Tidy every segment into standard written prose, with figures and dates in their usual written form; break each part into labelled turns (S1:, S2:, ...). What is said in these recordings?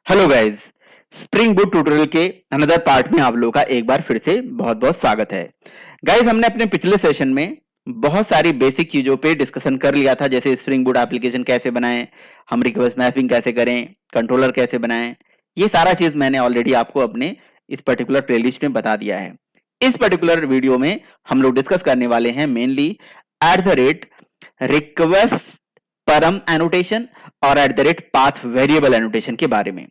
S1: Hello guys, spring boot tutorial के another part में आप लोगों का एक बार फिर से बहुत बहुत स्वागत है। गाइस, हमने अपने पिछले सेशन में बहुत सारी बेसिक चीजों पे डिस्कशन कर लिया था, जैसे स्प्रिंग बूट एप्लीकेशन कैसे बनाएं, हम रिक्वेस्ट मैपिंग कैसे करें, कंट्रोलर कैसे बनाएं। ये सारा चीज मैंने ऑलरेडी आपको अपने इस पर्टिकुलर प्लेलिस्ट में बता दिया है। इस पर्टिकुलर वीडियो में हम लोग डिस्कस करने वाले हैं मेनली रिक्वेस्ट परम एनोटेशन और पाथ वेरिएबल एनोटेशन के बारे में।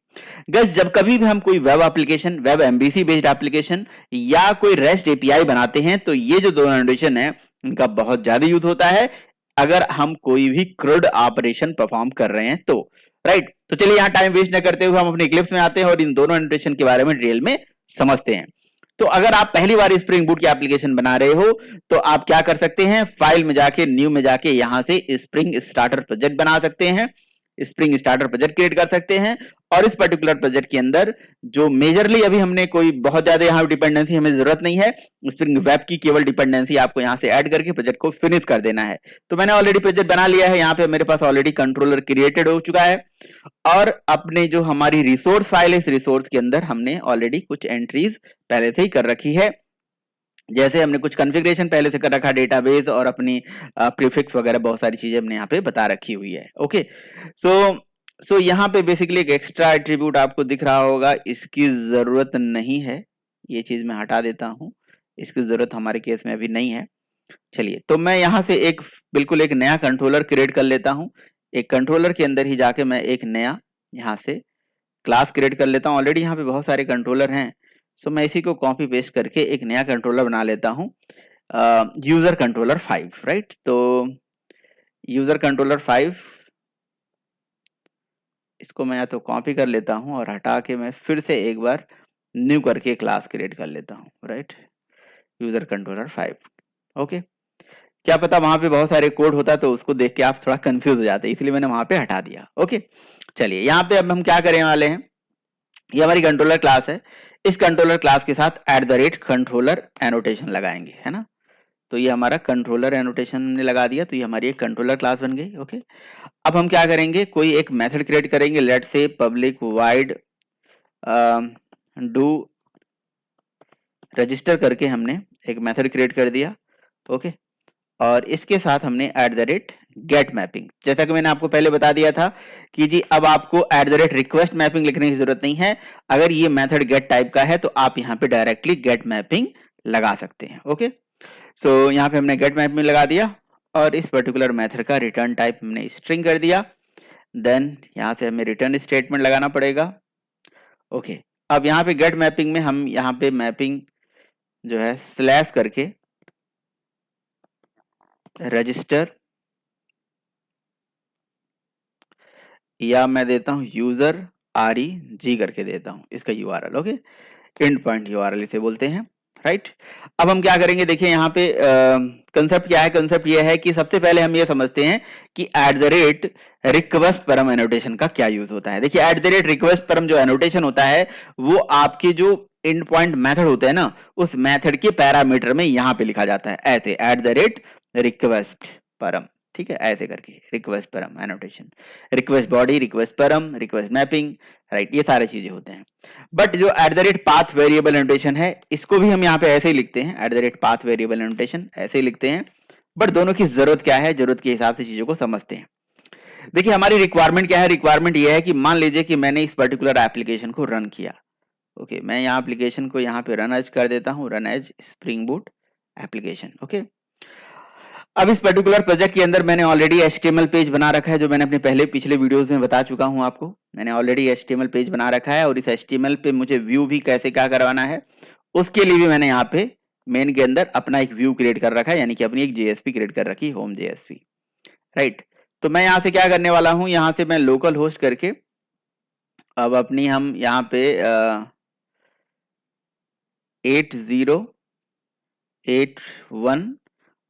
S1: गैस, जब कभी भी हम कोई web application, web MBC based application या कोई रेस्ट एपीआई बनाते हैं तो ये जो दो एनोटेशन है इनका बहुत ज्यादा यूज होता है अगर हम कोई भी क्रूड ऑपरेशन परफॉर्म कर रहे हैं तो। राइट, तो चलिए यहाँ टाइम वेस्ट न करते हुए हम अपने इक्लिप्स में आते हैं और इन दोनों एनोटेशन के बारे में डिटेल में समझते हैं। तो अगर आप पहली बार स्प्रिंग बूट की एप्लीकेशन बना रहे हो तो आप क्या कर सकते हैं, फाइल में जाके न्यू में जाके यहां से स्प्रिंग स्टार्टर प्रोजेक्ट बना सकते हैं, स्प्रिंग स्टार्टर प्रोजेक्ट क्रिएट कर सकते हैं। और इस पर्टिकुलर प्रोजेक्ट के अंदर जो मेजरली अभी हमने कोई बहुत ज्यादा यहाँ डिपेंडेंसी हमें जरूरत नहीं है, स्प्रिंग वेब की केवल डिपेंडेंसी आपको यहाँ से ऐड करके प्रोजेक्ट को फिनिश कर देना है। तो मैंने ऑलरेडी प्रोजेक्ट बना लिया है, यहाँ पे मेरे पास ऑलरेडी कंट्रोलर क्रिएटेड हो चुका है और अपने जो हमारी रिसोर्स फाइल है इस रिसोर्स के अंदर हमने ऑलरेडी कुछ एंट्रीज पहले से ही कर रखी है। जैसे हमने कुछ कॉन्फ़िगरेशन पहले से कर रखा, डेटाबेस और अपनी प्रीफिक्स वगैरह बहुत सारी चीजें हमने यहाँ पे बता रखी हुई है। ओके, सो यहाँ पे बेसिकली एक एक्स्ट्रा एट्रीब्यूट आपको दिख रहा होगा, इसकी जरूरत नहीं है, ये चीज मैं हटा देता हूँ, इसकी जरूरत हमारे केस में अभी नहीं है। चलिए, तो मैं यहाँ से बिल्कुल एक नया कंट्रोलर क्रिएट कर लेता हूँ। एक कंट्रोलर के अंदर ही जाके मैं एक नया यहाँ से क्लास क्रिएट कर लेता हूँ। ऑलरेडी यहाँ पे बहुत सारे कंट्रोलर हैं, सो मैं इसी को कॉपी पेस्ट करके एक नया कंट्रोलर बना लेता हूँ, यूजर कंट्रोलर 5। राइट, तो यूजर कंट्रोलर 5 इसको मैं या तो कॉपी कर लेता हूँ और हटा के मैं फिर से एक बार न्यू करके क्लास क्रिएट कर लेता हूँ। Right, user controller 5। ओके, क्या पता वहां पे बहुत सारे कोड होता तो उसको देख के आप थोड़ा कंफ्यूज हो जाते, इसलिए मैंने वहां पे हटा दिया। ओके, चलिए यहाँ पे अब हम क्या करने वाले हैं, ये हमारी कंट्रोलर क्लास है, इस कंट्रोलर क्लास के साथ कंट्रोलर एनोटेशन लगाएंगे, है ना। तो ये हमारा कंट्रोलर एनोटेशन हमने लगा दिया, तो ये हमारी एक कंट्रोलर क्लास बन गई। ओके, अब हम क्या करेंगे, कोई एक मेथड क्रिएट करेंगे, लेट से पब्लिक वाइड डू रजिस्टर करके हमने एक मेथड क्रिएट कर दिया। ओके, और इसके साथ हमने गेट मैपिंग, जैसा कि मैंने आपको पहले बता दिया था कि जी अब आपको रिक्वेस्ट मैपिंग लिखने की जरूरत नहीं है। अगर ये मेथड गेट टाइप का है तो आप यहाँ पे डायरेक्टली गेट मैपिंग लगा सकते हैं। ओके, सो यहाँ पे हमने गेट मैपिंग लगा दिया और इस पर्टिकुलर मेथड का रिटर्न टाइप हमने स्ट्रिंग कर दिया। देन यहाँ से हमें रिटर्न स्टेटमेंट लगाना पड़ेगा। ओके, अब यहाँ पे गेट मैपिंग में हम यहाँ पे मैपिंग जो है स्लैश करके रजिस्टर, या मैं देता हूं यूजर REG करके देता हूं इसका URL. Okay, and point URL इसे बोलते हैं। राइट, अब हम क्या करेंगे, देखिए यहाँ पे कंसेप्ट क्या है, कंसेप्ट ये है कि सबसे पहले हम ये समझते हैं कि रिक्वेस्ट परम एनोटेशन का क्या यूज होता है। देखिए रिक्वेस्ट परम जो एनोटेशन होता है वो आपके जो एंड पॉइंट मेथड होते हैं ना, उस मेथड के पैरामीटर में यहाँ पे लिखा जाता है ऐसे रिक्वेस्ट परम। ठीक है, ऐसे करके रिक्वेस्ट परम एनोटेशन, रिक्वेस्ट बॉडी, रिक्वेस्ट परम, रिक्वेस्ट मैपिंग। राइट, ये सारी चीजें होते हैं। बट जो पाथ वेरिएबल एनोटेशन है इसको भी हम यहाँ पे ऐसे ही लिखते हैं, पाथ वेरिएबल एनोटेशन ऐसे ही लिखते हैं। बट दोनों की जरूरत क्या है, जरूरत के हिसाब से चीजों को समझते हैं। देखिए हमारी रिक्वायरमेंट क्या है, रिक्वायरमेंट ये है कि मान लीजिए कि मैंने इस पर्टिकुलर एप्लीकेशन को रन किया। ओके, मैं यहाँ एप्लीकेशन को यहाँ पे रन एज कर देता हूँ, run as spring boot application. Okay, अब इस पर्टिकुलर प्रोजेक्ट के अंदर मैंने ऑलरेडी HTML पेज बना रखा है, जो मैंने अपने पिछले वीडियोस में बता चुका हूं आपको। मैंने ऑलरेडी HTML पेज बना रखा है और इस HTML पे मुझे व्यू भी कैसे क्या करवाना है उसके लिए भी मैंने यहाँ पे मेन के अंदर अपना एक व्यू क्रिएट कर रखा है, यानी कि अपनी एक JSP क्रिएट कर रखी, होम JSP। राइट, तो मैं यहाँ से क्या करने वाला हूँ, यहाँ से मैं लोकल होस्ट करके अब अपनी हम यहाँ पे 8081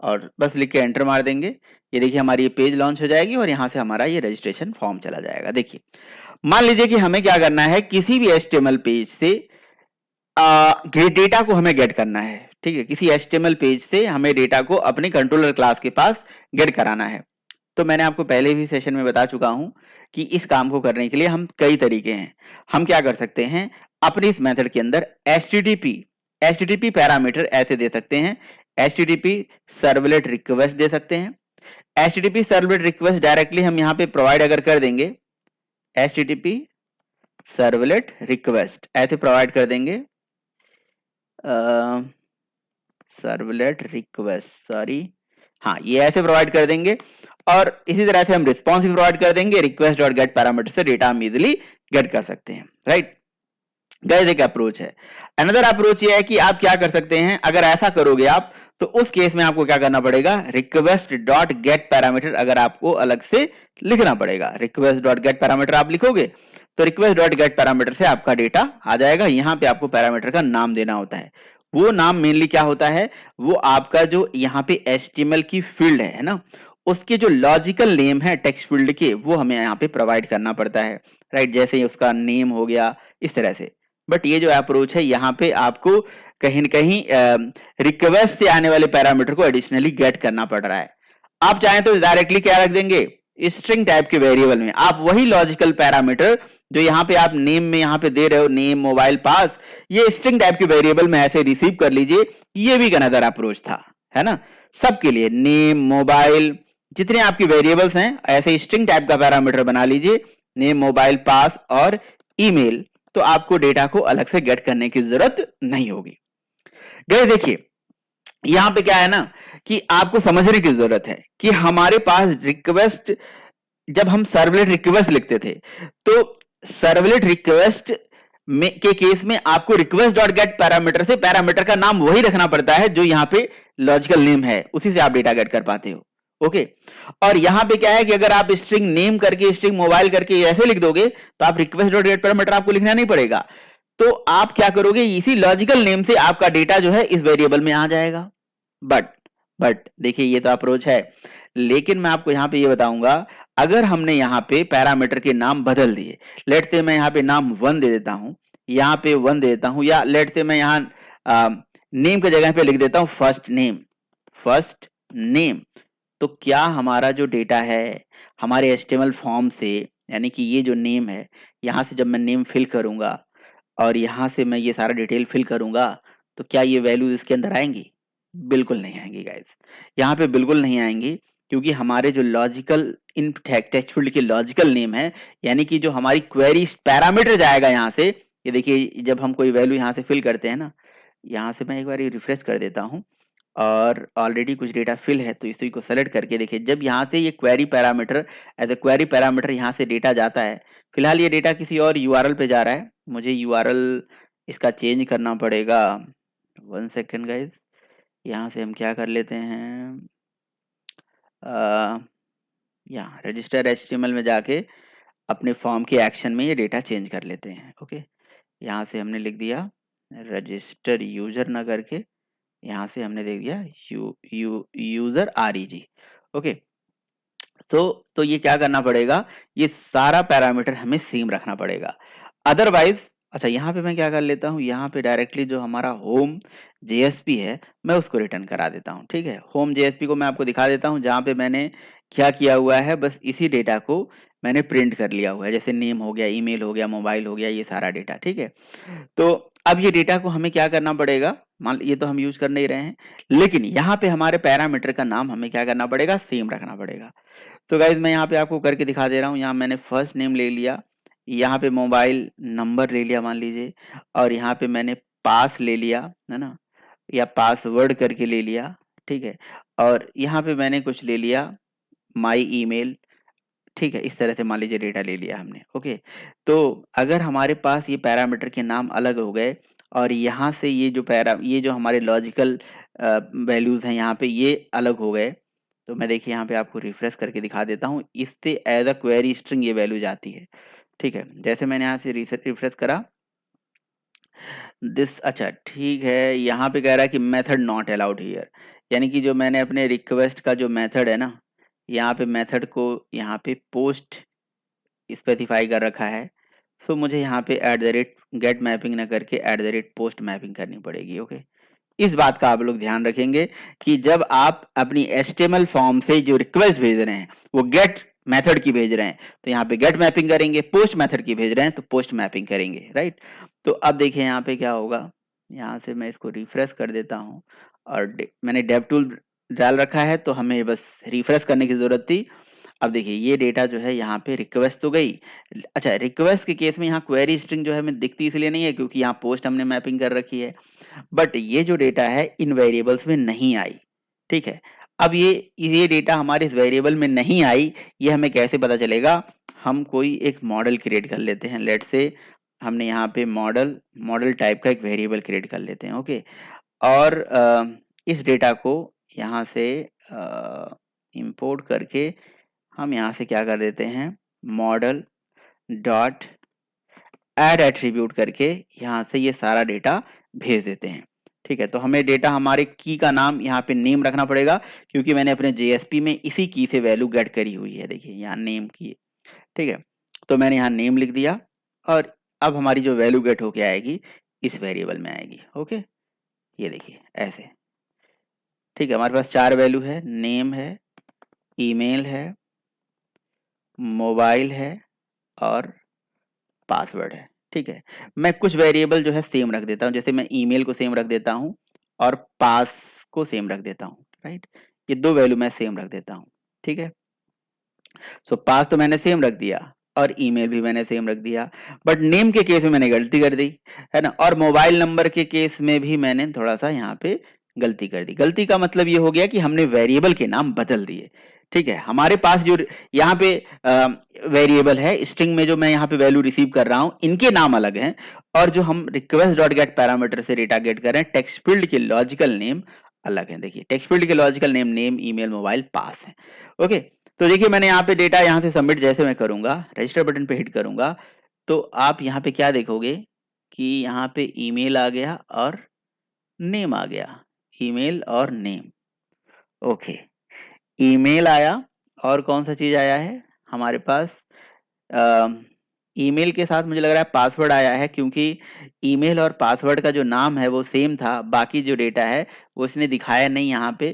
S1: और बस लिख के एंटर मार देंगे। ये देखिए हमारी ये पेज लॉन्च हो जाएगी और यहाँ से हमारा ये रजिस्ट्रेशन फॉर्म चला जाएगा। देखिए मान लीजिए कि हमें क्या करना है, किसी भी HTML पेज से डेटा को हमें गेट करना है। ठीक है, किसी HTML पेज से हमें डेटा को अपने कंट्रोलर क्लास के पास गेट कराना है। तो मैंने आपको पहले भी सेशन में बता चुका हूं कि इस काम को करने के लिए हम कई तरीके हैं। हम क्या कर सकते हैं, अपने इस मेथड के अंदर एचटीटीपी पैरामीटर ऐसे दे सकते हैं, एचटीटीपी सर्वलेट रिक्वेस्ट दे सकते हैं। एचटीटीपी सर्वलेट रिक्वेस्ट डायरेक्टली हम यहाँ पे प्रोवाइड अगर कर देंगे, एचटीटीपी सर्वलेट रिक्वेस्ट ऐसे प्रोवाइड कर देंगे, सर्वलेट रिक्वेस्ट, सॉरी, हाँ ये ऐसे प्रोवाइड कर देंगे। और इसी तरह से हम रिस्पॉन्स भी प्रोवाइड कर देंगे, रिक्वेस्ट डॉट गेट पैरामीटर से डेटा हम इजिली गेट कर सकते हैं, राइट। गाइस एक अप्रोच है। अनदर अप्रोच ये है कि आप क्या कर सकते हैं, अगर ऐसा करोगे आप तो उस केस में आपको क्या करना पड़ेगा, रिक्वेस्ट डॉट गेट पैरामीटर अगर आपको अलग से लिखना पड़ेगा। रिक्वेस्ट डॉट गेट पैरामीटर आप लिखोगे तो रिक्वेस्ट डॉट गेट पैरामीटर से आपका डेटा आ जाएगा। यहाँ पे आपको पैरामीटर का नाम देना होता है। वो नाम मेनली क्या होता है, वो आपका जो यहाँ पे HTML की फील्ड है ना, उसके जो लॉजिकल नेम है टेक्स्ट फील्ड के, वो हमें यहाँ पे प्रोवाइड करना पड़ता है, राइट। जैसे उसका नेम हो गया इस तरह से। बट ये जो अप्रोच है यहाँ पे आपको कहीं न कहीं रिक्वेस्ट से आने वाले पैरामीटर को एडिशनली गेट करना पड़ रहा है। आप चाहें तो डायरेक्टली क्या रख देंगे, स्ट्रिंग टाइप के वेरिएबल में आप वही लॉजिकल पैरामीटर जो यहाँ पे आप नेम में यहाँ पे दे रहे हो, नेम मोबाइल पास, ये स्ट्रिंग टाइप के वेरिएबल में ऐसे रिसीव कर लीजिए। ये भी एक अनदर अप्रोच था, है ना। सबके लिए नेम मोबाइल जितने आपके वेरिएबल्स हैं ऐसे स्ट्रिंग टाइप का पैरामीटर बना लीजिए, नेम मोबाइल पास और ईमेल, तो आपको डेटा को अलग से गेट करने की जरूरत नहीं होगी। गए देखिए यहां पे क्या है ना कि आपको समझने की जरूरत है कि हमारे पास रिक्वेस्ट, जब हम सर्वलेट रिक्वेस्ट लिखते थे तो सर्वलेट रिक्वेस्ट में के केस में आपको रिक्वेस्ट डॉट गेट पैरामीटर से पैरामीटर का नाम वही रखना पड़ता है जो यहाँ पे लॉजिकल नेम है, उसी से आप डेटा गेट कर पाते हो, ओके। और यहां पे क्या है कि अगर आप स्ट्रिंग नेम करके स्ट्रिंग मोबाइल करके ऐसे लिख दोगे तो आप रिक्वेस्ट डॉट गेट पैरामीटर आपको लिखना नहीं पड़ेगा। तो आप क्या करोगे, इसी लॉजिकल नेम से आपका डेटा जो है इस वेरिएबल में आ जाएगा। बट देखिए ये तो अप्रोच है, लेकिन मैं आपको यहां पे ये बताऊंगा, अगर हमने यहाँ पे पैरामीटर के नाम बदल दिए, लेट से मैं यहाँ पे नाम 1 दे देता हूं, यहाँ पे 1 दे देता हूं, या लेट से मैं यहाँ नेम की जगह पे लिख देता हूं फर्स्ट नेम, तो क्या हमारा जो डेटा है हमारे HTML फॉर्म से, यानी कि ये जो नेम है, यहां से जब मैं नेम फिल करूंगा और यहां से मैं ये सारा डिटेल फिल करूंगा, तो क्या ये वैल्यूज इसके अंदर आएंगी? बिल्कुल नहीं आएंगी गाइस, यहाँ पे बिल्कुल नहीं आएंगी, क्योंकि हमारे जो लॉजिकल इन टेक्स्ट फील्ड के लॉजिकल नेम है, यानी कि जो हमारी क्वेरी पैरामीटर जाएगा यहाँ से, ये देखिए जब हम कोई वैल्यू यहाँ से फिल करते हैं ना, यहाँ से मैं एक बार रिफ्रेश कर देता हूँ और ऑलरेडी कुछ डेटा फिल है, तो इसी को सेलेक्ट करके देखिए, जब यहाँ से ये query parameter as a query parameter यहाँ से डेटा जाता है, फिलहाल ये डेटा किसी और यूआरएल पे जा रहा है, मुझे यूआरएल इसका चेंज करना पड़ेगा। 1 सेकेंड गाइज, यहाँ से हम क्या कर लेते हैं, यहाँ रजिस्टर HTML में जाके अपने फॉर्म के एक्शन में ये डेटा चेंज कर लेते हैं, ओके। यहाँ से हमने लिख दिया रजिस्टर यूजर ना करके, यहाँ से हमने देख दिया यूजर REG, ओके। तो ये क्या करना पड़ेगा, ये सारा पैरामीटर हमें सेम रखना पड़ेगा, अदरवाइज। अच्छा यहाँ पे मैं क्या कर लेता हूँ, यहाँ पे डायरेक्टली जो हमारा होम JSP है मैं उसको रिटर्न करा देता हूँ, ठीक है। होम JSP को मैं आपको दिखा देता हूँ, जहाँ पे मैंने क्या किया हुआ है, बस इसी डेटा को मैंने प्रिंट कर लिया हुआ है, जैसे नेम हो गया, ईमेल हो गया, मोबाइल हो गया, ये सारा डेटा, ठीक है। तो अब ये डेटा को हमें क्या करना पड़ेगा, मान ये तो हम यूज कर नहीं रहे हैं, लेकिन यहाँ पे हमारे पैरामीटर का नाम हमें क्या करना पड़ेगा, सेम रखना पड़ेगा। तो गाइज मैं यहाँ पे आपको करके दिखा दे रहा हूँ, यहाँ मैंने फर्स्ट नेम ले लिया, यहाँ पे मोबाइल नंबर ले लिया मान लीजिए, और यहाँ पे मैंने पास ले लिया, है ना, या पासवर्ड करके ले लिया, ठीक है। और यहाँ पे मैंने कुछ ले लिया माई ईमेल, ठीक है। इस तरह से मान लीजिए डेटा ले लिया हमने, ओके। तो अगर हमारे पास ये पैरामीटर के नाम अलग हो गए और यहाँ से ये जो हमारे लॉजिकल वैल्यूज हैं यहाँ पे ये अलग हो गए, तो मैं देखिए यहाँ पे आपको रिफ्रेश करके दिखा देता हूँ, इससे एज अ क्वेरी स्ट्रिंग ये वैल्यू जाती है, ठीक है। जैसे मैंने यहाँ से रिफ्रेश करा दिस, अच्छा ठीक है, यहाँ पे कह रहा है कि मेथड नॉट अलाउड हियर, यानी कि जो मैंने अपने रिक्वेस्ट का जो मेथड है ना, यहाँ पे मेथड को यहाँ पे पोस्ट स्पेसिफाई कर रखा है, सो मुझे यहाँ पे @गेट मैपिंग ना करके @पोस्ट मैपिंग करनी पड़ेगी, ओके। इस बात का आप लोग ध्यान रखेंगे कि जब आप अपनी HTML फॉर्म से जो रिक्वेस्ट भेज रहे हैं वो गेट मेथड की भेज रहे हैं तो यहाँ पे गेट मैपिंग करेंगे, पोस्ट मेथड की भेज रहे हैं तो पोस्ट मैपिंग करेंगे, राइट। तो अब देखिए यहाँ पे क्या होगा, यहाँ से मैं इसको रिफ्रेश कर देता हूँ और मैंने डेव टूल डाल रखा है तो हमें बस रिफ्रेश करने की जरूरत थी। अब देखिए ये डेटा जो है यहाँ पे रिक्वेस्ट तो गई। अच्छा, रिक्वेस्ट के केस में यहाँ क्वेरी स्ट्रिंग जो है हमें दिखती इसलिए नहीं है क्योंकि यहाँ पोस्ट हमने मैपिंग कर रखी है, बट ये जो डेटा है इन वेरिएबल्स में नहीं आई, ठीक है। अब ये डेटा हमारे इस वेरिएबल में नहीं आई, ये हमें कैसे पता चलेगा? हम कोई एक मॉडल क्रिएट कर लेते हैं। लेट्स से हमने यहाँ पे मॉडल टाइप का एक वेरिएबल क्रिएट कर लेते हैं, ओके। और इस डेटा को यहाँ से इंपोर्ट करके हम यहाँ से क्या कर देते हैं, मॉडल डॉट ऐड एट्रीब्यूट करके यहाँ से ये सारा डेटा भेज देते हैं, ठीक है। तो हमें डेटा हमारे की का नाम यहाँ पे नेम रखना पड़ेगा क्योंकि मैंने अपने जेएसपी में इसी की से वैल्यू गेट करी हुई है, देखिए यहाँ नेम की, ठीक है। तो मैंने यहाँ नेम लिख दिया और अब हमारी जो वैल्यू गेट होके आएगी इस वेरिएबल में आएगी, ओके। ये देखिए ऐसे, ठीक है। हमारे पास 4 वैल्यू है, नेम है, ईमेल है, मोबाइल है और पासवर्ड है, ठीक है। मैं कुछ वेरिएबल जो है सेम रख देता हूँ, जैसे मैं ईमेल को सेम रख देता हूँ और पास को सेम रख देता हूँ, राइट। ये 2 वैल्यू मैं सेम रख देता हूँ, ठीक है। सो पास तो मैंने सेम रख दिया और ईमेल भी मैंने सेम रख दिया, बट नेम के केस में मैंने गलती कर दी, है ना। और मोबाइल नंबर के केस में भी मैंने थोड़ा सा यहाँ पे गलती कर दी। गलती का मतलब ये हो गया कि हमने वेरिएबल के नाम बदल दिए, ठीक है। हमारे पास जो यहाँ पे वेरिएबल है, स्ट्रिंग में जो मैं यहाँ पे वैल्यू रिसीव कर रहा हूँ, इनके नाम अलग हैं, और जो हम रिक्वेस्ट डॉट गेट पैरामीटर से डेटा गेट कर रहे हैं, टेक्स्ट फील्ड के लॉजिकल नेम अलग है। देखिए टेक्स्ट फील्ड के logical name name, email, mobile, pass है, ओके। तो देखिए मैंने यहाँ पे डेटा यहाँ से सबमिट जैसे मैं करूंगा, रजिस्टर बटन पे हिट करूंगा, तो आप यहाँ पे क्या देखोगे कि यहाँ पे ईमेल आ गया और नेम आ गया, ईमेल और नेम, ओके। ईमेल आया और कौन सा चीज आया है हमारे पास, ईमेल के साथ मुझे लग रहा है पासवर्ड आया है, क्योंकि ईमेल और पासवर्ड का जो नाम है वो सेम था। बाकी जो डेटा है वो उसने दिखाया नहीं यहाँ पे,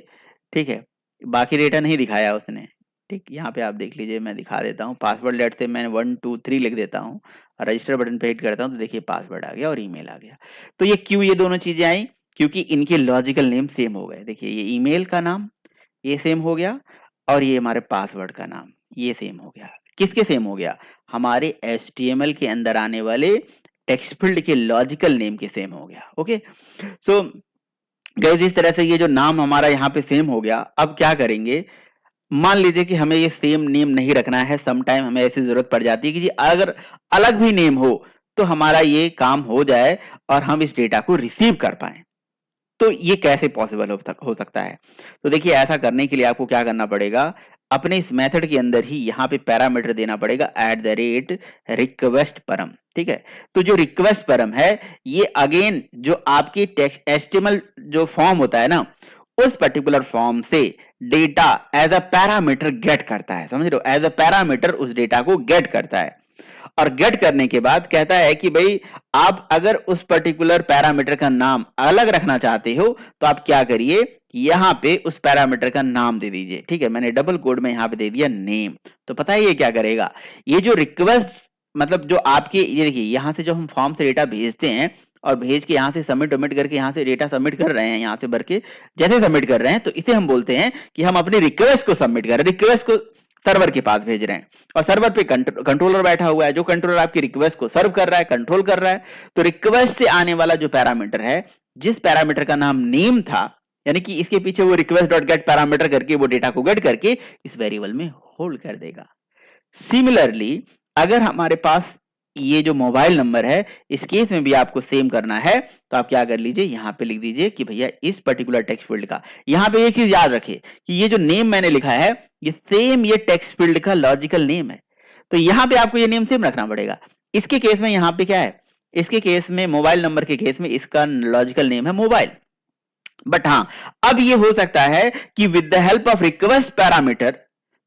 S1: ठीक है। बाकी डेटा नहीं दिखाया उसने, ठीक। यहाँ पे आप देख लीजिए, मैं दिखा देता हूँ। पासवर्ड लेट से मैं 1 2 3 लिख देता हूँ और रजिस्टर बटन पे हिट करता हूँ तो देखिए पासवर्ड आ गया और ईमेल आ गया। तो ये क्यों ये दोनों चीजें आई? क्योंकि इनके लॉजिकल नेम सेम हो गए। देखिए ये ईमेल का नाम ये सेम हो गया और ये हमारे पासवर्ड का नाम ये सेम हो गया। किसके सेम हो गया? हमारे HTML के अंदर आने वाले टेक्स्ट फील्ड के लॉजिकल नेम के सेम हो गया, ओके। सो गाइस इस तरह से ये जो नाम हमारा यहाँ पे सेम हो गया। अब क्या करेंगे, मान लीजिए कि हमें ये सेम नेम नहीं रखना है, सम टाइम हमें ऐसी जरूरत पड़ जाती है कि जी अगर अलग भी नेम हो तो हमारा ये काम हो जाए और हम इस डेटा को रिसीव कर पाए। तो ये कैसे पॉसिबल हो सकता है? तो देखिए ऐसा करने के लिए आपको क्या करना पड़ेगा, अपने इस मेथड के अंदर ही यहाँ पे पैरामीटर देना पड़ेगा @request param, ठीक है। तो जो रिक्वेस्ट परम है ये अगेन जो आपकी टेक्स्ट HTML जो फॉर्म होता है ना, उस पर्टिकुलर फॉर्म से data as a parameter get करता है, समझ रहे हो, एज अ पैरामीटर उस डेटा को गेट करता है। और गेट करने के बाद कहता है कि भाई आप अगर उस पर्टिकुलर पैरामीटर का नाम अलग रखना चाहते हो तो आप क्या करिए, यहां पे उस पैरामीटर का नाम दे दीजिए, ठीक है। मैंने डबल कोड में यहां पे दे दिया नेम। तो पता है ये क्या करेगा, ये जो रिक्वेस्ट मतलब जो आपके ये देखिए यहां से जो हम फॉर्म से डेटा भेजते हैं और भेज के यहां से सबमिट करके यहां से डेटा सबमिट कर रहे हैं, यहां से भर के जैसे सबमिट कर रहे हैं, तो इसे हम बोलते हैं कि हम अपनी रिक्वेस्ट को सबमिट कर रहे हैं, रिक्वेस्ट को सर्वर के पास भेज रहे हैं। और सर्वर पे कंट्रोलर बैठा हुआ है, जो कंट्रोलर आपकी रिक्वेस्ट को सर्व कर रहा है, कंट्रोल कर रहा है। तो रिक्वेस्ट से आने वाला जो पैरामीटर है, जिस पैरामीटर का नाम नेम था, यानी कि इसके पीछे वो रिक्वेस्ट डॉट गेट पैरामीटर करके वो डेटा को गेट करके इस वेरिएबल में होल्ड कर देगा। सिमिलरली अगर हमारे पास ये जो मोबाइल नंबर है, इस केस में भी आपको सेम करना है, तो आप क्या कर लीजिए, यहां पे लिख दीजिए कि भैया इस पर्टिकुलर टेक्स्ट फील्ड का, यहां पे एक चीज याद रखिए कि ये जो नेम मैंने लिखा है ये सेम ये टेक्स्ट फील्ड का लॉजिकल नेम है। तो यहां पे आपको ये नेम सेम रखना पड़ेगा। इसके केस में यहां पे क्या है, इसके केस में मोबाइल नंबर के केस में इसका लॉजिकल नेम है मोबाइल। बट हाँ, अब ये हो सकता है कि with the help of request parameter,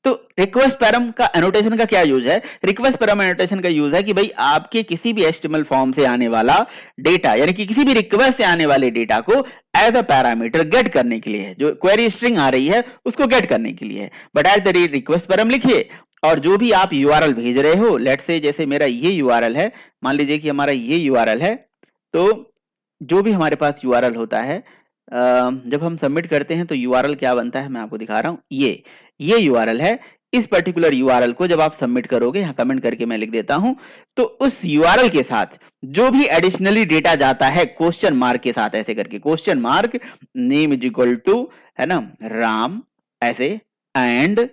S1: तो रिक्वेस्ट पैरम का एनोटेशन का क्या यूज है, रिक्वेस्ट पैरम एनोटेशन का यूज है कि भाई आपके किसी भी HTML फॉर्म से आने वाला डेटा, यानी कि किसी भी रिक्वेस्ट से आने वाले डेटा को एज अ पैरामीटर गेट करने के लिए है, जो क्वेरी स्ट्रिंग आ रही है उसको गेट करने के लिए है। But as the request param लिखिए और जो भी आप यूआरएल भेज रहे हो, लेट्स से जैसे मेरा ये यूआरएल है, मान लीजिए कि हमारा ये यूआरएल है, तो जो भी हमारे पास यूआरएल होता है, जब हम सबमिट करते हैं तो यूआरएल क्या बनता है मैं आपको दिखा रहा हूं। ये यूआरएल है। इस पर्टिकुलर यूआरएल को जब आप सबमिट करोगे, यहां कमेंट करके मैं लिख देता हूं, तो उस यूआरएल के साथ जो भी एडिशनली डेटा जाता है क्वेश्चन मार्क के साथ, ऐसे करके question mark name is equal to, है ना, राम, ऐसे, एंड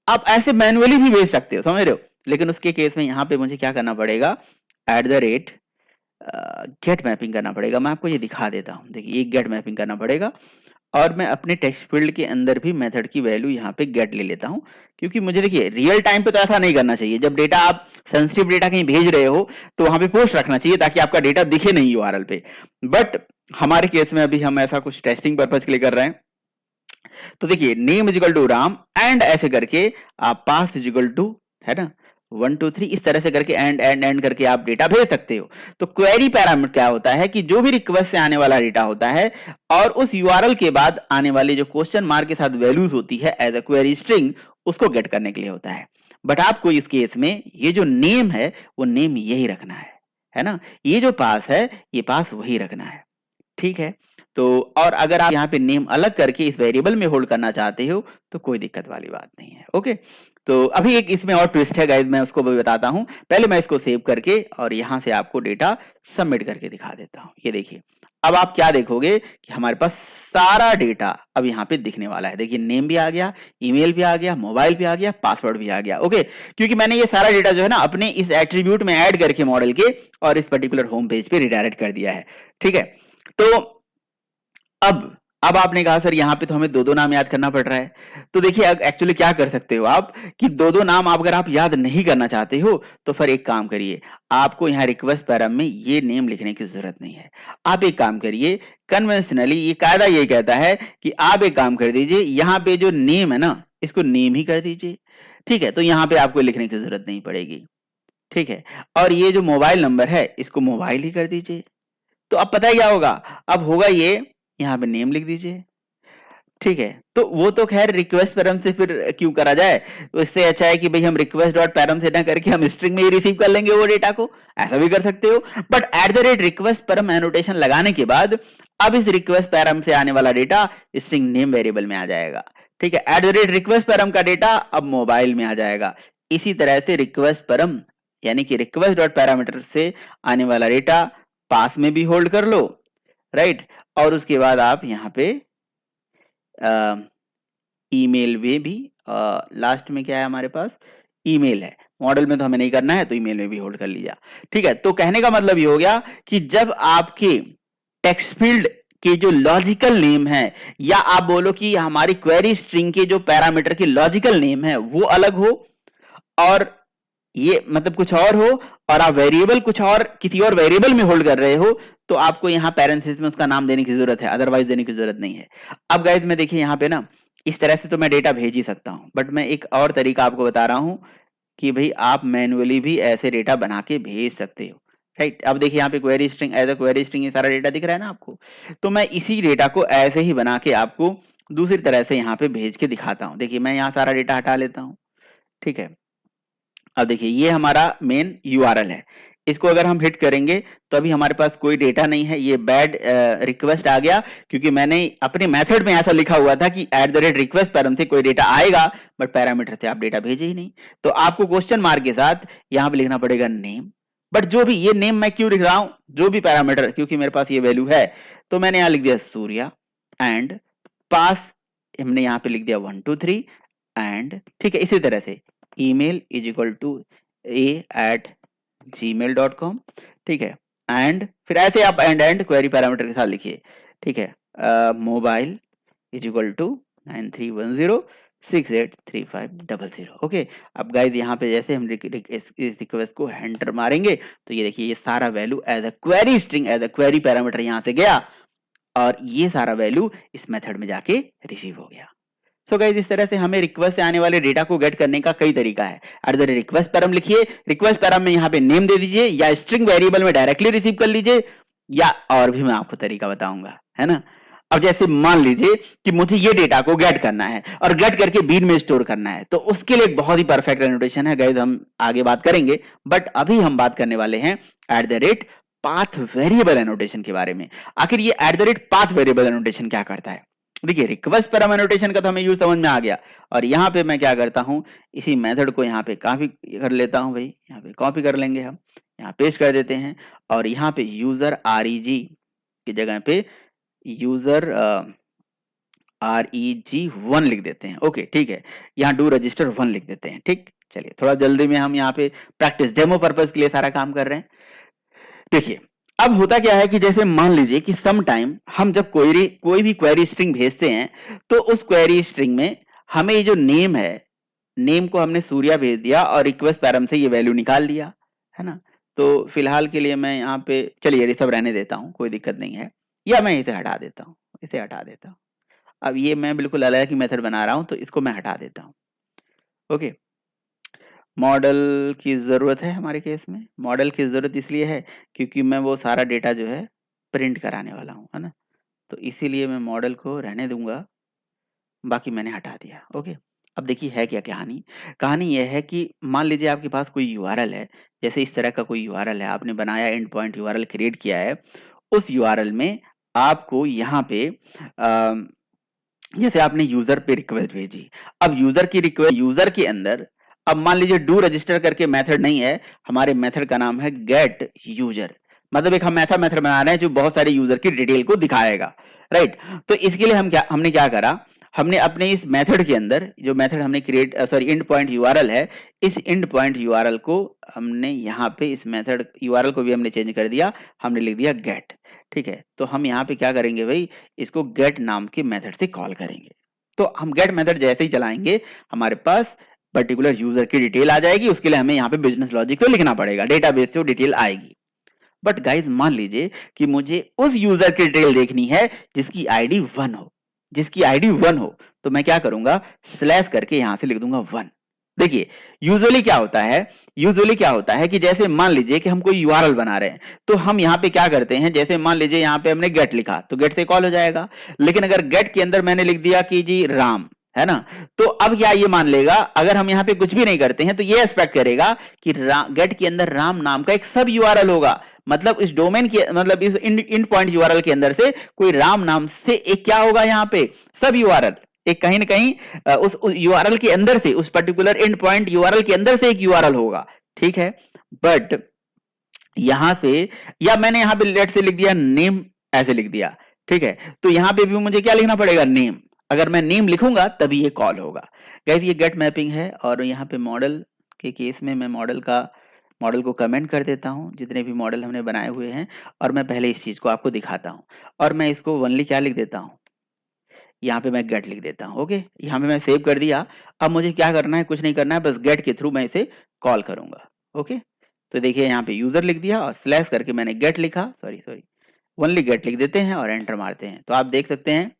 S1: आप ऐसे मैन्युअली भी भेज सकते हो, समझ रहे हो, लेकिन उसके केस में यहां पे मुझे क्या करना पड़ेगा, at the rate get mapping करना पड़ेगा। मैं आपको ये दिखा देता हूं, देखिए ये गेट मैपिंग करना पड़ेगा, और मैं अपने टेक्स्ट फील्ड के अंदर भी मेथड की वैल्यू यहाँ पे गेट ले लेता हूं, क्योंकि मुझे देखिए रियल टाइम पे तो ऐसा नहीं करना चाहिए। जब डेटा आप सेंसिटिव डेटा कहीं भेज रहे हो तो वहां पे पोस्ट रखना चाहिए ताकि आपका डेटा दिखे नहीं यूआरएल पे। बट हमारे केस में अभी हम ऐसा कुछ टेस्टिंग पर्पज के लिए कर रहे हैं, तो देखिए name is equal to Ram and ऐसे करके आप पास इज इक्वल टू, है ना, 1 2 3 इस तरह से करके एंड एंड एंड करके आप डेटा भेज सकते हो। तो क्वेरी पैरामीटर क्या होता है कि जो भी रिक्वेस्ट से आने वाला डेटा होता है और उस यूआरएल के बाद आने वाली जो क्वेश्चन मार्क के साथ वैल्यूज होती है एज अ क्वेरी स्ट्रिंग, उसको गेट करने के लिए होता है। बट आपको इस केस में ये जो नेम है वो नेम यही रखना है ना, ये जो पास है ये पास वही रखना है, ठीक है। तो और अगर आप यहाँ पे नेम अलग करके इस वेरिएबल में होल्ड करना चाहते हो तो कोई दिक्कत वाली बात नहीं है। ओके, तो अभी एक इसमें और ट्विस्ट है गाइस, मैं उसको भी बताता हूं। पहले मैं इसको सेव करके और यहां से आपको डेटा सबमिट करके दिखा देता हूं। ये देखिए, अब आप क्या देखोगे कि हमारे पास सारा डेटा अब यहाँ पे दिखने वाला है। देखिए नेम भी आ गया, ईमेल भी आ गया, मोबाइल भी आ गया, पासवर्ड भी आ गया। ओके, क्योंकि मैंने ये सारा डेटा जो है ना अपने इस एट्रीब्यूट में ऐड करके मॉडल के और इस पर्टिकुलर होम पेज पे रिडायरेक्ट कर दिया है, ठीक है। तो अब आपने कहा सर यहाँ पे तो हमें दो दो नाम याद करना पड़ रहा है। तो देखिए एक्चुअली क्या कर सकते हो आप कि दो दो नाम अगर आप याद नहीं करना चाहते हो तो फिर एक काम करिए, आपको यहाँ रिक्वेस्ट पैराम में ये नेम लिखने की जरूरत नहीं है। आप एक काम करिए, कन्वेंशनली ये कायदा ये कहता है कि आप एक काम कर दीजिए, यहाँ पे जो नेम है ना इसको नेम ही कर दीजिए, ठीक है। तो यहाँ पे आपको लिखने की जरूरत नहीं पड़ेगी, ठीक है। और ये जो मोबाइल नंबर है इसको मोबाइल ही कर दीजिए। तो अब पता है क्या होगा, अब होगा ये, यहाँ पे नेम लिख दीजिए, ठीक है। तो वो तो खैर रिक्वेस्ट पैरम से फिर क्यों करा जाए, तो इससे अच्छा है कि भाई हम रिक्वेस्ट डॉट पैरम से ना करके हम स्ट्रिंग में ही रिसीव कर लेंगे वो डेटा को, ऐसा भी कर सकते हो। But at the rate request param annotation लगाने के बाद अब इस रिक्वेस्ट पैरम से आने वाला डेटा स्ट्रिंग नेम वेरिएबल में आ जाएगा, ठीक है। Eight the rate request param का डेटा अब मोबाइल में आ जाएगा। इसी तरह से रिक्वेस्ट पैरम यानी कि रिक्वेस्ट डॉट पैरामीटर से आने वाला डेटा पास में भी होल्ड कर लो, राइट। और उसके बाद आप यहाँ पे ईमेल में भी लास्ट में क्या है हमारे पास, ईमेल है। मॉडल में तो हमें नहीं करना है तो ईमेल में भी होल्ड कर लीजिए, ठीक है। तो कहने का मतलब ये हो गया कि जब आपके टेक्स्ट फील्ड के जो लॉजिकल नेम है, या आप बोलो कि हमारी क्वेरी स्ट्रिंग के जो पैरामीटर के लॉजिकल नेम है वो अलग हो, और ये मतलब कुछ और हो, और आप वेरिएबल कुछ और किसी और वेरिएबल में होल्ड कर रहे हो, तो आपको यहाँ पैरेंथेसिस में उसका नाम देने की जरूरत है, अदरवाइज देने की जरूरत नहीं है। अब गाइस मैं देखिए यहाँ पे ना इस तरह से तो मैं डेटा भेज ही सकता हूं, बट मैं एक और तरीका आपको बता रहा हूं कि भाई आप मैन्युअली भी ऐसे डेटा बना के भेज सकते हो, राइट। अब देखिए यहाँ पे query string as a query string ये सारा डेटा दिख रहा है ना आपको, तो मैं इसी डेटा को ऐसे ही बना के आपको दूसरी तरह से यहाँ पे भेज के दिखाता हूँ। देखिए मैं यहाँ सारा डेटा हटा लेता हूँ, ठीक है। अब देखिए ये हमारा मेन यूआरएल है, इसको अगर हम हिट करेंगे तो अभी हमारे पास कोई डेटा नहीं है, ये बैड रिक्वेस्ट आ गया क्योंकि मैंने अपने मेथड में ऐसा लिखा हुआ था कि eight the rate request param से कोई डेटा आएगा, बट पैरामीटर से आप डेटा भेजे ही नहीं। तो आपको क्वेश्चन मार्क के साथ यहाँ पे लिखना पड़ेगा नेम। बट जो भी ये नेम मैं क्यों लिख रहा हूं, जो भी पैरामीटर, क्योंकि मेरे पास ये वैल्यू है तो मैंने यहाँ लिख दिया सूर्या, एंड पास हमने यहाँ पे लिख दिया 1 2 3 एंड, ठीक है। इसी तरह से email is equal to a@gmail.com, ठीक है। एंड फिर ऐसे आप एंड क्वेरी पैरामीटर के साथ लिखिए, ठीक है। Mobile is equal to 9310683500। Okay, अब गाइज यहाँ पे जैसे हम इस रिक्वेस्ट को एंटर मारेंगे तो ये देखिए ये सारा value as a query string as a query parameter यहाँ से गया, और ये सारा वैल्यू इस मेथड में जाके रिसीव हो गया। सो गाइस इस तरह से हमें रिक्वेस्ट से आने वाले डेटा को गेट करने का कई तरीका है। एट द रिक्वेस्ट पैराम लिखिए, रिक्वेस्ट पैराम में यहाँ पे नेम दे दीजिए, या स्ट्रिंग वेरिएबल में डायरेक्टली रिसीव कर लीजिए, या और भी मैं आपको तरीका बताऊंगा, है ना। अब जैसे मान लीजिए कि मुझे ये डेटा को गेट करना है और गेट करके बीन में स्टोर करना है, तो उसके लिए एक बहुत ही परफेक्ट एनोटेशन है गाइस, हम आगे बात करेंगे। बट अभी हम बात करने वाले हैं eight the rate path variable annotation के बारे में। आखिर ये eight the rate path variable annotation क्या करता है? देखिए, रिक्वेस्ट पैराम एनोटेशन का तो हमें यूज समझ में आ गया, और यहाँ पे मैं क्या करता हूँ, इसी मेथड को यहाँ पे कॉपी कर लेता हूँ भाई, यहाँ पे कॉपी कर लेंगे हम, यहाँ पेस्ट कर देते हैं, और यहाँ पे यूजर REG की जगह पे यूजर REG1 लिख देते हैं। ओके, ठीक है, यहाँ डू रजिस्टर 1 लिख देते हैं। ठीक, चलिए थोड़ा जल्दी में हम यहाँ पे प्रैक्टिस डेमो पर्पस के लिए सारा काम कर रहे हैं। देखिए, अब होता क्या है कि जैसे मान लीजिए कि सम टाइम हम जब कोई भी क्वेरी स्ट्रिंग भेजते हैं, तो उस क्वेरी स्ट्रिंग में हमें ये जो नेम है, नेम को हमने सूर्या भेज दिया और रिक्वेस्ट पैरम से ये वैल्यू निकाल लिया, है ना। तो फिलहाल के लिए मैं यहाँ पे, चलिए ये सब रहने देता हूँ, कोई दिक्कत नहीं है, या मैं इसे हटा देता हूँ, इसे हटा देता हूँ। अब ये मैं बिल्कुल अलग ही मेथड बना रहा हूँ, तो इसको मैं हटा देता हूँ। ओके, मॉडल की ज़रूरत है हमारे केस में। मॉडल की ज़रूरत इसलिए है क्योंकि मैं वो सारा डेटा जो है प्रिंट कराने वाला हूँ, है ना। तो इसीलिए मैं मॉडल को रहने दूंगा, बाकी मैंने हटा दिया। ओके, अब देखिए है क्या कहानी। कहानी यह है कि मान लीजिए आपके पास कोई यूआरएल है, जैसे इस तरह का कोई यूआरएल है, आपने बनाया, एंड पॉइंट यूआरएल क्रिएट किया है। उस यूआरएल में आपको यहाँ पे जैसे आपने यूजर पे रिक्वेस्ट भेजी, अब यूजर की रिक्वेस्ट, यूजर के अंदर अब मान लीजिए डू रजिस्टर करके मेथड नहीं है, हमारे मेथड का नाम है गेट यूजर। मतलब एक हम ऐसा मेथड बना रहे हैं जो बहुत सारे यूजर की डिटेल को दिखाएगा, राइट। तो इसके लिए हमने क्या करा, हमने अपने इस मेथड के अंदर, जो मेथड हमने क्रिएट एंड पॉइंट यूआरएल है, इस एंड पॉइंट यूआरएल को हमने यहाँ पे इस मेथड यूआरएल को भी हमने चेंज कर दिया, हमने लिख दिया गेट। ठीक है, तो हम यहाँ पे क्या करेंगे भाई, इसको गेट नाम के मेथड से कॉल करेंगे। तो हम गेट मेथड जैसे ही चलाएंगे, हमारे पास पर्टिकुलर यूजर की डिटेल आ जाएगी। उसके लिए हमें यहाँ पे बिजनेस लॉजिक तो लिखना पड़ेगा, डेटाबेस से वो डिटेल आएगी। बट गाइज मान लीजिए कि मुझे उस यूजर की डिटेल देखनी है जिसकी आईडी 1 हो, जिसकी आईडी 1 हो, तो मैं क्या करूंगा, स्लैश करके यहां से लिख दूंगा 1। देखिए, यूजुअली क्या होता है कि जैसे मान लीजिए कि हम कोई यूआरएल बना रहे हैं, तो हम यहाँ पे क्या करते हैं, जैसे मान लीजिए यहाँ पे हमने गेट लिखा, तो गेट से कॉल हो जाएगा। लेकिन अगर गेट के अंदर मैंने लिख दिया कि जी राम, है ना, तो अब क्या ये मान लेगा, अगर हम यहाँ पे कुछ भी नहीं करते हैं, तो ये एक्सपेक्ट करेगा कि गेट के अंदर राम नाम का एक सब यूआरएल होगा। मतलब इस डोमेन के, मतलब इस इन पॉइंट यूआरएल के अंदर से कोई राम नाम से एक क्या होगा, यहाँ पे सब यूआरएल, एक कहीं ना कहीं उस यूआरएल के अंदर से, उस पर्टिकुलर एंड पॉइंट यूआरएल के अंदर से एक यूआरएल होगा। ठीक है, बट यहां से, या मैंने यहां पे लेट से लिख दिया नेम, ऐसे लिख दिया। ठीक है, तो यहां पे भी मुझे क्या लिखना पड़ेगा, नेम। अगर मैं नेम लिखूंगा तभी ये कॉल होगा। गाइस, ये गेट मैपिंग है, और यहाँ पे मॉडल के केस में मैं मॉडल को कमेंट कर देता हूं, जितने भी मॉडल हमने बनाए हुए हैं, और मैं पहले इस चीज को आपको दिखाता हूं। और मैं इसको ओनली क्या लिख देता हूं, यहाँ पे मैं गेट लिख देता हूँ। ओके, यहाँ पे मैं सेव कर दिया। अब मुझे क्या करना है, कुछ नहीं करना है, बस गेट के थ्रू मैं इसे कॉल करूंगा। ओके, तो देखिए यहाँ पे यूजर लिख दिया और स्लैश करके मैंने गेट लिखा, सॉरी ओनली गेट लिख देते हैं और एंटर मारते हैं। तो आप देख सकते हैं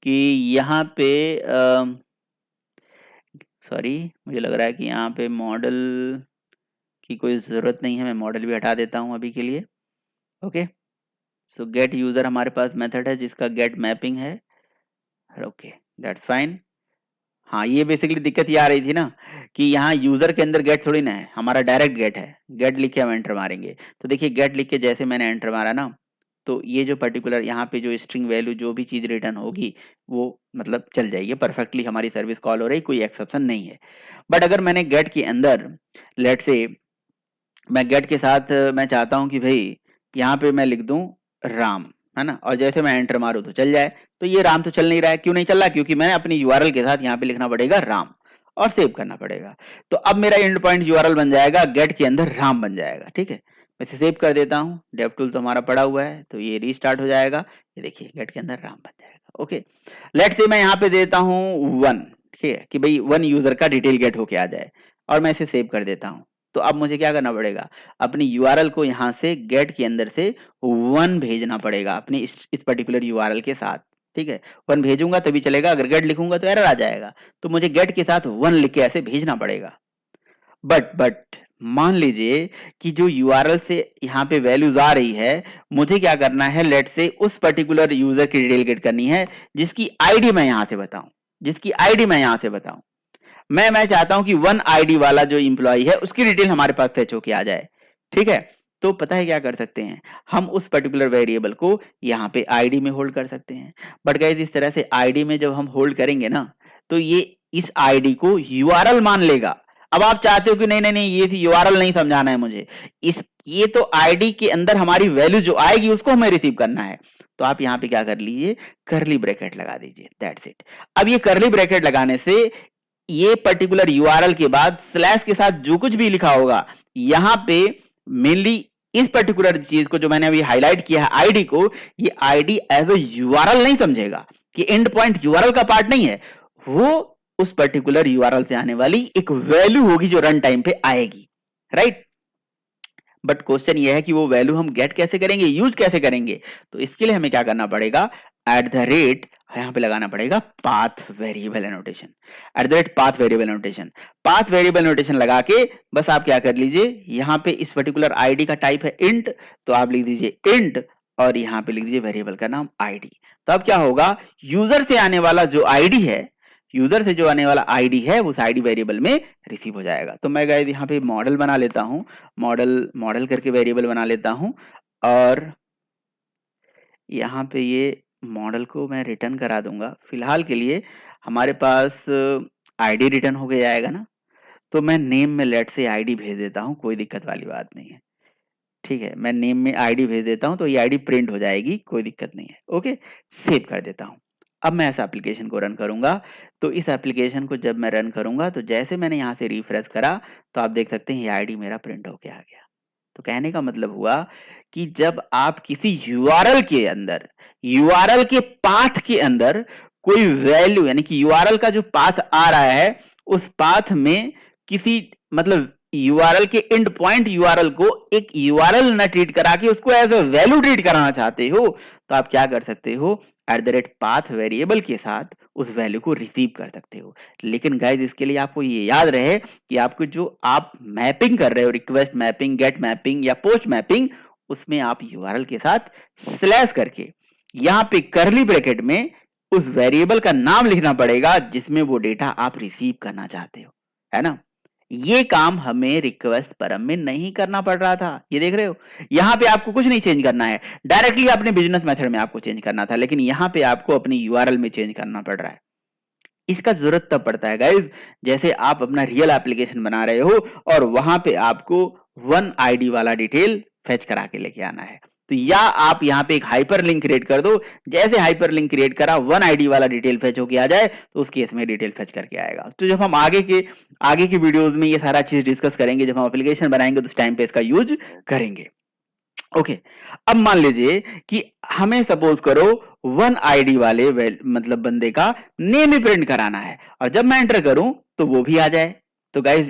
S1: कि यहाँ पे सॉरी, मुझे लग रहा है कि यहाँ पे मॉडल की कोई ज़रूरत नहीं है, मैं मॉडल भी हटा देता हूँ अभी के लिए। ओके, सो गेट यूजर हमारे पास मेथड है जिसका गेट मैपिंग है। Okay, that's fine. हाँ, ये बेसिकली दिक्कत ये आ रही थी ना कि यहाँ यूजर के अंदर गेट थोड़ी ना है, हमारा डायरेक्ट गेट है। गेट लिख के हम एंटर मारेंगे, तो देखिए गेट लिख के जैसे मैंने एंटर मारा ना, तो ये जो पर्टिकुलर यहाँ पे जो स्ट्रिंग वैल्यू जो भी चीज रिटर्न होगी वो मतलब चल जाएगी, परफेक्टली हमारी सर्विस कॉल हो रही, कोई एक्सेप्शन नहीं है। बट अगर मैंने गेट के अंदर, लेट से मैं गेट के साथ मैं चाहता हूँ कि भाई यहाँ पे मैं लिख दूं राम, है ना, और जैसे मैं एंटर मारूं तो चल जाए, तो ये राम तो चल नहीं रहा है। क्यों नहीं चल रहा, क्योंकि मैंने अपनी यूआरएल के साथ यहाँ पे लिखना पड़ेगा राम और सेव करना पड़ेगा। तो अब मेरा एंड पॉइंट यूआरएल बन जाएगा, गेट के अंदर राम बन जाएगा। ठीक है, मैं इसे सेव कर देता हूँ, डेव टूल तो हमारा पड़ा हुआ है, तो ये रीस्टार्ट हो जाएगा। ये देखिए गेट के अंदर राम बन जाएगा। ओके, लेट से मैं यहाँ पे देता हूँ 1, ठीक है, कि भाई 1 यूजर का डिटेल गेट होके आ जाए, और मैं इसे सेव कर देता हूँ। तो अब मुझे क्या करना पड़ेगा, अपनी यूआरएल को यहाँ से गेट के अंदर से 1 भेजना पड़ेगा अपनी इस पर्टिकुलर यूआरएल के साथ। ठीक है, 1 भेजूंगा तभी चलेगा, अगर गेट लिखूंगा तो एरर आ जाएगा। तो मुझे गेट के साथ 1 लिख के ऐसे भेजना पड़ेगा। बट मान लीजिए कि जो यूआरएल से यहाँ पे वैल्यूज आ रही है, मुझे क्या करना है, लेट से उस पर्टिकुलर यूजर की डिटेल गेट करनी है जिसकी आईडी मैं यहां से बताऊं, जिसकी आईडी मैं यहां से बताऊं। मैं चाहता हूं कि वन आईडी वाला जो इंप्लॉय है उसकी डिटेल हमारे पास फेच होके आ जाए। ठीक है, तो पता है क्या कर सकते हैं, हम उस पर्टिकुलर वेरिएबल को यहाँ पे आईडी में होल्ड कर सकते हैं। बट गाइस इस तरह से आईडी में जब हम होल्ड करेंगे ना, तो ये इस आईडी को यूआरएल मान लेगा। अब आप चाहते हो कि नहीं नहीं नहीं, ये यूआरएल नहीं समझाना है मुझे, इस ये तो आईडी के अंदर हमारी वैल्यू जो आएगी उसको हमें रिसीव करना है। तो आप यहाँ पे क्या कर लीजिए, करली ब्रैकेट लगा दीजिए, दैट्स इट। अब ये करली ब्रैकेट लगाने से ये पर्टिकुलर यूआरएल के बाद स्लैश के साथ जो कुछ भी लिखा होगा, यहां पे मेनली इस पर्टिकुलर चीज को जो मैंने अभी हाईलाइट किया है आईडी को, ये आईडी एज अ यूआरएल नहीं समझेगा कि एंड पॉइंट यूआरएल का पार्ट नहीं है, वो उस पर्टिकुलर यूआरएल से आने वाली एक वैल्यू होगी जो रन टाइम पे आएगी, राइट। बट क्वेश्चन ये है कि वो वैल्यू हम गेट कैसे करेंगे, यूज कैसे करेंगे। तो इसके लिए हमें क्या करना पड़ेगा, एट द रेट यहां पे लगाना पड़ेगा path variable annotation, eight the rate path variable annotation. Path variable annotation लगा के बस आप क्या कर लीजिए, यहां पे इस पर्टिकुलर आईडी का टाइप है इंट, तो आप लिख दीजिए इंट और यहां पे लिख दीजिए वेरिएबल का नाम आईडी। तो अब क्या होगा, यूजर से आने वाला जो आईडी है, यूजर से जो आने वाला आईडी है उस आईडी वेरिएबल में रिसीव हो जाएगा। तो मैं गाइस यहाँ पे मॉडल बना लेता हूं, मॉडल करके वेरिएबल बना लेता हूं, और यहाँ पे ये मॉडल को मैं रिटर्न करा दूंगा। फिलहाल के लिए हमारे पास आईडी रिटर्न हो गया जाएगा ना, तो मैं नेम में लेट से आईडी भेज देता हूँ, कोई दिक्कत वाली बात नहीं है। ठीक है, मैं नेम में आईडी भेज देता हूँ तो ये आईडी प्रिंट हो जाएगी, कोई दिक्कत नहीं है। ओके, सेव कर देता हूँ। अब मैं इस एप्लीकेशन को रन करूंगा, तो इस एप्लीकेशन को जब मैं रन करूंगा तो जैसे मैंने यहाँ से रिफ्रेश करा तो आप देख सकते हैं ये आईडी मेरा प्रिंट होके आ गया। तो कहने का मतलब हुआ कि जब आप किसी यूआरएल के अंदर, यूआरएल के पाथ के अंदर कोई वैल्यू, यानी कि यूआरएल का जो पाथ आ रहा है उस पाथ में किसी मतलब यूआरएल के एंड पॉइंट यूआरएल को एक यूआरएल न ट्रीट करा के उसको एज अ वैल्यू ट्रीट कराना चाहते हो, तो आप क्या कर सकते हो, eight the rate path variable के साथ उस वैल्यू को रिसीव कर सकते हो। लेकिन गाइज इसके लिए आपको ये याद रहे कि आपको जो आप मैपिंग कर रहे हो, रिक्वेस्ट मैपिंग, गेट मैपिंग या पोस्ट मैपिंग, उसमें आप यूआरएल के साथ स्लैश करके यहां पे करली ब्रैकेट में उस वेरिएबल का नाम लिखना पड़ेगा जिसमें वो डेटा आप रिसीव करना चाहते हो, है ना। ये काम हमें रिक्वेस्ट परम में नहीं करना पड़ रहा था, ये देख रहे हो, यहां पे आपको कुछ नहीं चेंज करना है, डायरेक्टली अपने बिजनेस मेथड में आपको चेंज करना था, लेकिन यहां पे आपको अपनी यूआरएल में चेंज करना पड़ रहा है। इसका जरूरत तब पड़ता है गाइज जैसे आप अपना रियल एप्लीकेशन बना रहे हो और वहां पे आपको वन आईडी वाला डिटेल फेच करा के लेके आना है। तो या आप यहाँ पे एक हाइपर लिंक क्रिएट कर दो, जैसे हाइपर लिंक क्रिएट करा वन आईडी वाला डिटेल फेच होके आ जाए तो उस केस में डिटेल फेच करके आएगा। तो जब हम आगे के वीडियोस में ये सारा चीज डिस्कस करेंगे, जब हम एप्लीकेशन बनाएंगे तो उस टाइम पे इसका यूज करेंगे। ओके, अब मान लीजिए कि हमें सपोज करो वन आईडी वाले मतलब बंदे का नेम ही प्रिंट कराना है और जब मैं एंटर करूं तो वो भी आ जाए। तो गाइज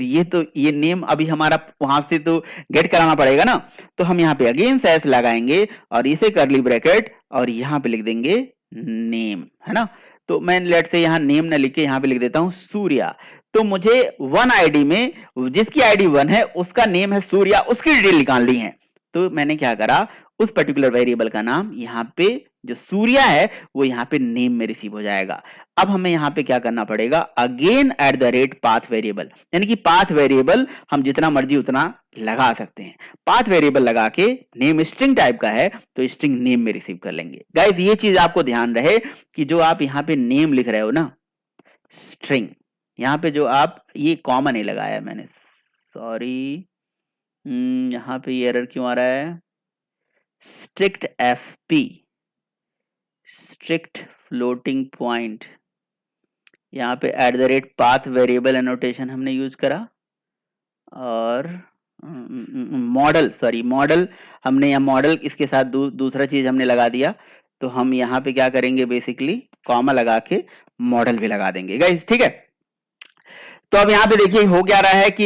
S1: ये नेम अभी हमारा वहां से तो गेट कराना पड़ेगा ना, तो हम यहाँ पे अगेन सैस लगाएंगे और इसे करली ब्रैकेट और यहाँ पे लिख देंगे नेम, है ना। तो मैं लेट से यहाँ नेम ना लिख के यहाँ पे लिख देता हूँ सूर्या। तो मुझे वन आईडी में जिसकी आईडी वन है उसका नेम है सूर्या, उसकी डिटेल निकालनी है। तो मैंने क्या करा, उस पर्टिकुलर वेरिएबल का नाम यहाँ पे जो सूर्या है वो यहाँ पे नेम में रिसीव हो जाएगा। अब हमें यहाँ पे क्या करना पड़ेगा, again eight the rate path variable, यानी कि पाथ वेरिएबल हम जितना मर्जी उतना लगा सकते हैं। पाथ वेरिएबल लगा के नेम स्ट्रिंग टाइप का है तो स्ट्रिंग नेम में रिसीव कर लेंगे। गाइस ये चीज आपको ध्यान रहे कि जो आप यहाँ पे नेम लिख रहे हो ना, स्ट्रिंग, यहाँ पे जो आप ये कॉमा नहीं लगाया मैंने, सॉरी, यहाँ पे ये एरर क्यों आ रहा है, strict FP, strict floating point, यहाँ पे eight the rate path variable annotation हमने यूज करा और मॉडल, सॉरी मॉडल हमने यहाँ मॉडल इसके साथ दूसरा चीज हमने लगा दिया। तो हम यहाँ पे क्या करेंगे, बेसिकली कॉमा लगा के मॉडल भी लगा देंगे गाइस, ठीक है। तो अब यहाँ पे देखिए हो क्या रहा है कि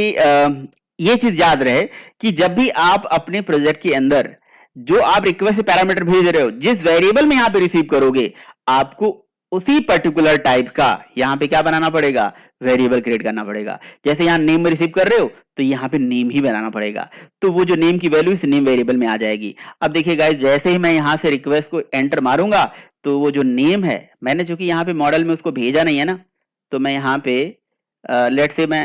S1: ये चीज याद रहे कि जब भी आप अपने प्रोजेक्ट के अंदर जो आप रिक्वेस्ट पैरामीटर भेज रहे हो, जिस वेरिएबल में यहाँ पे रिसीव करोगे, आपको उसी पर्टिकुलर टाइप का यहां पे क्या बनाना पड़ेगा, वेरिएबल क्रिएट करना पड़ेगा। जैसे यहां नेम में रिसीव कर रहे हो तो यहां पे नेम ही बनाना पड़ेगा, तो वो जो नेम की वैल्यू इस नेम वेरिएबल में आ जाएगी। अब देखिए गाइस, जैसे ही मैं यहां से रिक्वेस्ट को एंटर मारूंगा तो वो जो नेम है, मैंने चूंकि यहाँ पे मॉडल में उसको भेजा नहीं है ना, तो मैं यहाँ पे लेट से मैं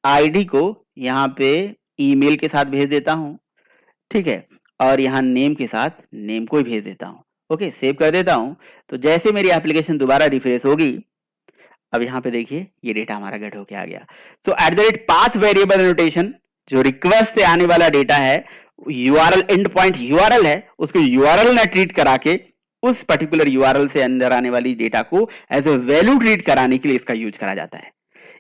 S1: आईडी को यहाँ पे ईमेल के साथ भेज देता हूँ, ठीक है, और यहाँ नेम के साथ नेम को ही भेज देता हूँ। ओके, सेव कर देता हूँ। तो जैसे मेरी एप्लीकेशन दोबारा रिफ्रेश होगी, अब यहाँ पे देखिए ये डेटा हमारा गेट होके आ गया। तो eight the rate path variable annotation, जो रिक्वेस्ट से आने वाला डेटा है, यूआरएल एंड पॉइंट यूआरएल है, उसको यूआरएल ने ट्रीट करा के उस पर्टिकुलर यूआरएल से अंदर आने वाली डेटा को एज ए वैल्यू ट्रीट कराने के लिए इसका यूज करा जाता है।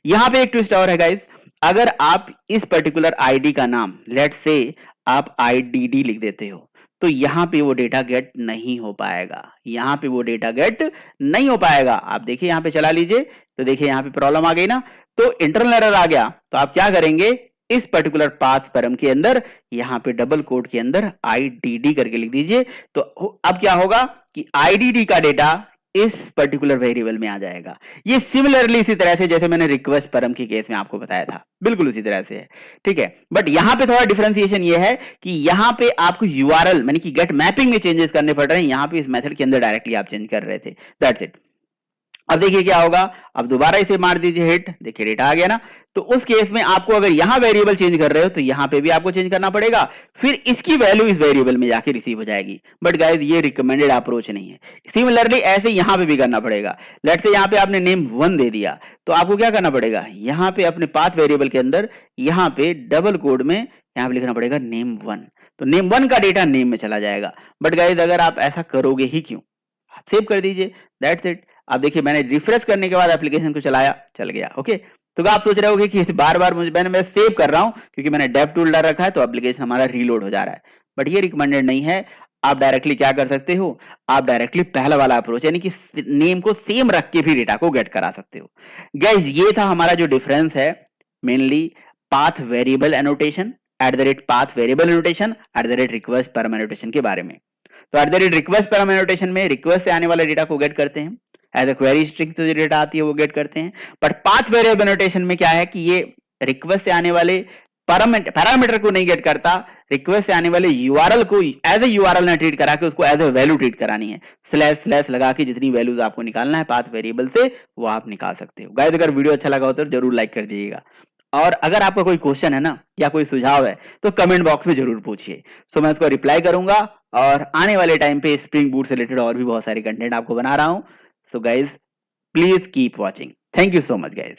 S1: यहां पे एक ट्विस्ट और है गाइस, अगर आप इस पर्टिकुलर आईडी का नाम लेट से आप आईडीडी लिख देते हो तो यहां पे वो डेटा गेट नहीं हो पाएगा, यहां पे वो डेटा गेट नहीं हो पाएगा। आप देखिए यहां पे चला लीजिए तो देखिए यहां पे प्रॉब्लम आ गई ना, तो इंटरनल एरर आ गया। तो आप क्या करेंगे, इस पर्टिकुलर पाथ परम के अंदर यहां पे डबल कोड के अंदर आईडीडी करके लिख दीजिए। तो अब क्या होगा कि आईडीडी का डेटा इस पर्टिकुलर वेरिएबल में आ जाएगा। ये सिमिलरली इसी तरह से जैसे मैंने रिक्वेस्ट परम के केस में आपको बताया था, बिल्कुल उसी तरह से है, ठीक है। बट यहां पे थोड़ा डिफरेंशिएशन ये है कि यहां पे आपको यूआरएल यानी कि गेट मैपिंग में चेंजेस करने पड़ रहे हैं, यहां पे इस मेथड के अंदर डायरेक्टली आप चेंज कर रहे थे, दैट्स इट। अब देखिए क्या होगा, अब दोबारा इसे मार दीजिए हिट, देखिए डेटा आ गया ना। तो उस केस में आपको अगर यहां वेरिएबल चेंज कर रहे हो तो यहां पे भी आपको चेंज करना पड़ेगा, फिर इसकी वैल्यू इस वेरिएबल में जाके रिसीव हो जाएगी। बट गाइस ये रिकमेंडेड अप्रोच नहीं है। सिमिलरली ऐसे यहां पे भी करना पड़ेगा। लेट्स से यहां पे आपने नेम 1 दे दिया, तो आपको क्या करना पड़ेगा, यहां पे अपने पाथ वेरिएबल के अंदर यहां पे डबल कोड में यहां पे लिखना पड़ेगा नेम 1, तो नेम 1 का डेटा नेम में चला जाएगा। बट गाइस अगर आप ऐसा करोगे ही क्यों, आप सेव कर दीजिए, दैट्स इट। अब देखिए मैंने रिफ्रेश करने के बाद एप्लीकेशन को चलाया, चल गया। ओके, तो आप सोच रहे होगे कि बार बार मैं सेव कर रहा हूं क्योंकि मैंने डेव टूल डाल रखा है तो एप्लीकेशन हमारा रीलोड हो जा रहा है, बट ये रिकमेंडेड नहीं है। आप डायरेक्टली क्या कर सकते हो, आप डायरेक्टली पहला वाला अप्रोच यानी कि नेम को सेम रख के भी डेटा को गेट करा सकते हो। गाइस ये था हमारा जो डिफरेंस है mainly path variable annotation eight the rate path variable annotation eight the rate request परम एनोटेशन के बारे में। तो एट द रेट रिक्वेस्ट परम एनोटेशन में रिक्वेस्ट से आने वाले डेटा को गेट करते हैं, एज अ क्वेरी स्ट्रिंग से जो डेटा आती है वो गेट करते हैं। बट पाथ वेरिएबल एनोटेशन में क्या है कि ये रिक्वेस्ट से आने वाले पैरामीटर को नहीं गेट करता, रिक्वेस्ट से आने वाले यूआरएल को एज ए यूआरएल ने ट्रीट करा के उसको एज ए वैल्यू ट्रीट करानी है। स्लैश स्लैश लगा के जितनी वैल्यूज आपको निकालना है पाथ वेरिएबल से वो आप निकाल सकते हो। गाइस अगर वीडियो अच्छा लगा हो तो जरूर लाइक कर दीजिएगा, और अगर आपका कोई क्वेश्चन है ना या कोई सुझाव है तो कमेंट बॉक्स में जरूर पूछिए, सो मैं उसको रिप्लाई करूंगा। और आने वाले टाइम पे स्प्रिंग बूट से रिलेटेड और भी बहुत सारी कंटेंट आपको बना रहा हूं। So guys please keep watching, thank you so much guys.